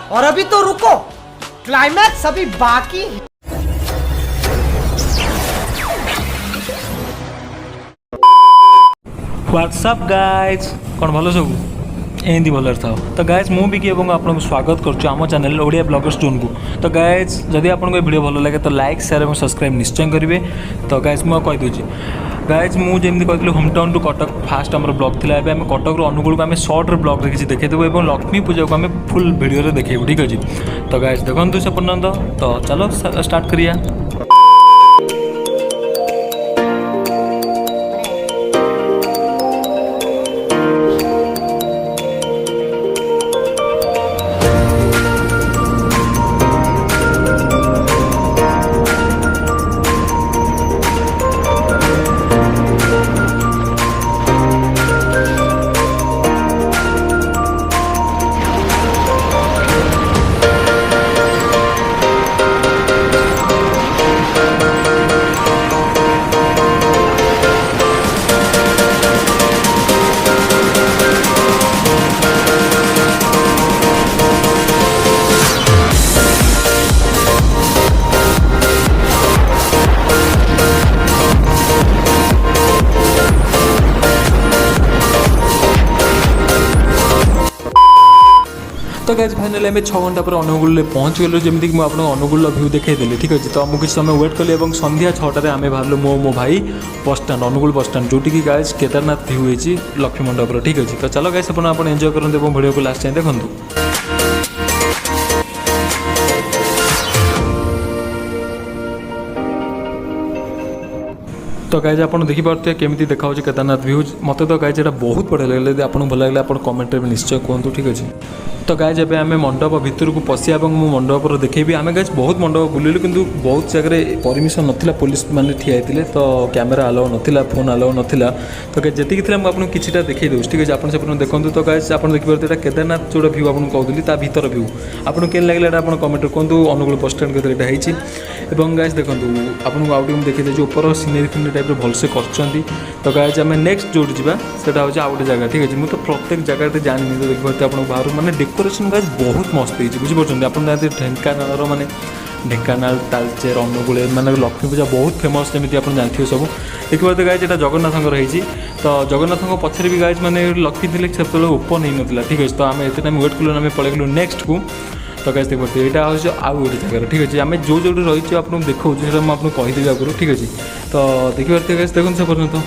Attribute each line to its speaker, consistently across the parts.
Speaker 1: और अभी तो रुको, क्लाइमैक्स अभी बाकी है।
Speaker 2: व्हाट्सअप गाइज कौन भल सब एमती भल था तो गाइज मु भी आपको स्वागत करुँ आम चैनल ओडिया ब्लॉगर्स जोन को। तो गाइज जदि आपको वीडियो भल लगे तो लाइक शेयर और सब्सक्राइब निश्चय करेंगे। तो गाइज मुझे कहीदे गाइज मुझे कहती home town to Cuttack fast आम ब्लॉग थी। आम कटक अनुगुल को आम सर्ट्रे ब्लॉग किसी देखो और लक्ष्मी पूजा को आम फुल वीडियो देखो। ठीक अच्छे तो गाइज देखो से पर्यंत तो चलो स्टार्ट करिया। तो गाइज फाइनाली आम 6 घंटा पर अनुगुल पहुँच गलु जमीक मुझे अनुगुल व्यू देखी। ठीक अच्छे तो मुझे समय वेट कली और संध्या 6टार आम बाहर मो भाई बस स्टाण अनुगुल बस स्टाण जोटि की गाइज केदारनाथ व्यू होती लक्ष्मी मंडपर। ठीक अच्छे तो चलो गाइज आप एंजॉय करते वीडियो को लास्ट टाइम देखूँ। तो गाइज आप देखिपे केमी देखा केदारनाथ व्यू मत तो गाइज यहाँ बहुत बढ़िया लगे। यदि आपको भल लगे आप कमेंट में निश्चय कहतु। ठीक अच्छे तो गाइज एवं आम मंडप भितर को पशिया और मो मंडप देखेबी। आम गाइज बहुत मंडप बुलिलु किंतु बहुत जगह परमिशन नाला पुलिस मैंने ठिया होते तो कैमेरा अलाउ नाला फोन अलाउ नाला। तो गाइज जी थी मुझे किसी देखी दूँ। ठीक है आप देखो तो गाइज आप देखिए केदारनाथ जो व्यू आपको कहूली भीतर व्यू आपको केन लगे आप कमेंट कहतु। अनुगुल बस स्टाण के होती गाइज देखो आपको आउट देखिए जो ऊपर सीनेरी फिनेरी टाइप भलसे कर। तो गाइज आम नेक्स्ट जो जाटा हूँ आउ गए जगह। ठीक है मुझे तो प्रत्येक जगह जानी तो देखिए आप बाहर मानने डेकोरेशन गाइज बहुत मस्त होती बुझीपार। आप ढेंकानाल माने ढेंकानाल तालचेर अनुगुल माने लक्ष्मी पूजा बहुत फेमस जमी आप जानते सब देखिए। तो गाइज यहाँ जगन्नाथ रही तो जगन्नाथ पछरे भी गाइज मैंने लक्ष्मी थे से ओपन ही नाला। ठीक अच्छे तो आम एत टाइम वेट कलु आम पलैलु नेक्स्ट को। तो गाइज देखिए यहाँ हूँ आउ गोटे जगह। ठीक अच्छे आम जो रही आपको देखा मुझे कहीदेवी आगुरी। ठीक अच्छे तो देखिए गाइज देखो से पर्यटन।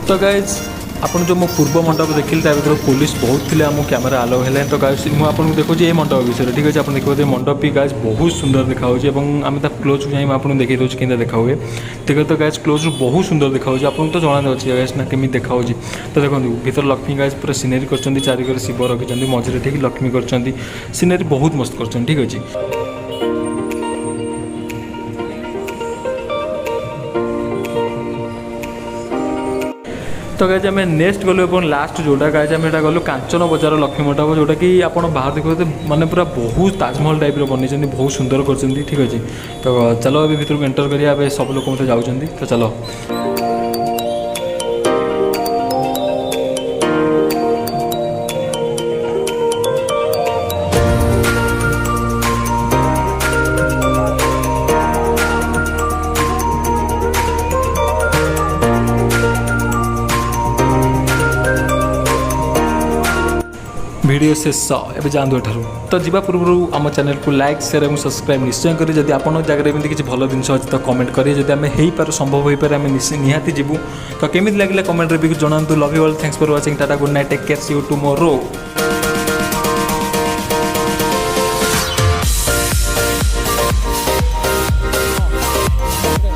Speaker 2: तो गाइज आप जो मो पूर्व मंडप देखिए भर पुलिस बहुत थी आम कैमेरा अलाउ है। तो गाइज मुझे देखो ये मंडप विषय। ठीक अच्छे आप देखिए मंडप भी गाइज बहुत सुंदर देखा आम क्लोज जाए आपको देखी दूसरी केंद्र देखा हुए। ठीक है तो गाइज क्लोज बहुत सुंदर देखा आपको तो जाना अच्छी गाइज ना केमी देखा। तो देखो भीतर लक्ष्मी गाइज पूरा सीनेरी कर चारिकर शिव रखिंट मझे ठीक लक्ष्मी कर सीनेरी बहुत मस्त कर। ठीक अच्छे तो गाइज आम नेक्स्ट गलु और लास्ट जोटा गाइज आम यहाँ गलु कांचन बजार लक्ष्मी मंडप जोटा कि आप बाहर देखते माने पूरा बहुत ताजमहल टाइप बन बहुत सुंदर कर। ठीक अच्छे तो चलो अभी भीतर को एंटर करिए सब लोग मतलब जाऊँगी तो चलो। वीडियो शेष एवं जातु एठार तो जी पूर्व आम चैनल को लाइक शेयर और सब्सक्राइब निश्चय करें। जब आप जगह एमती किसी भल जिन अच्छी तो कमेंट करें जब आम हो संभव हो पारे आम निहाती जीवु। तो केमी लगे कमेंट भी जनातु। Love you all thanks for watching tata good night take care see you tomorrow.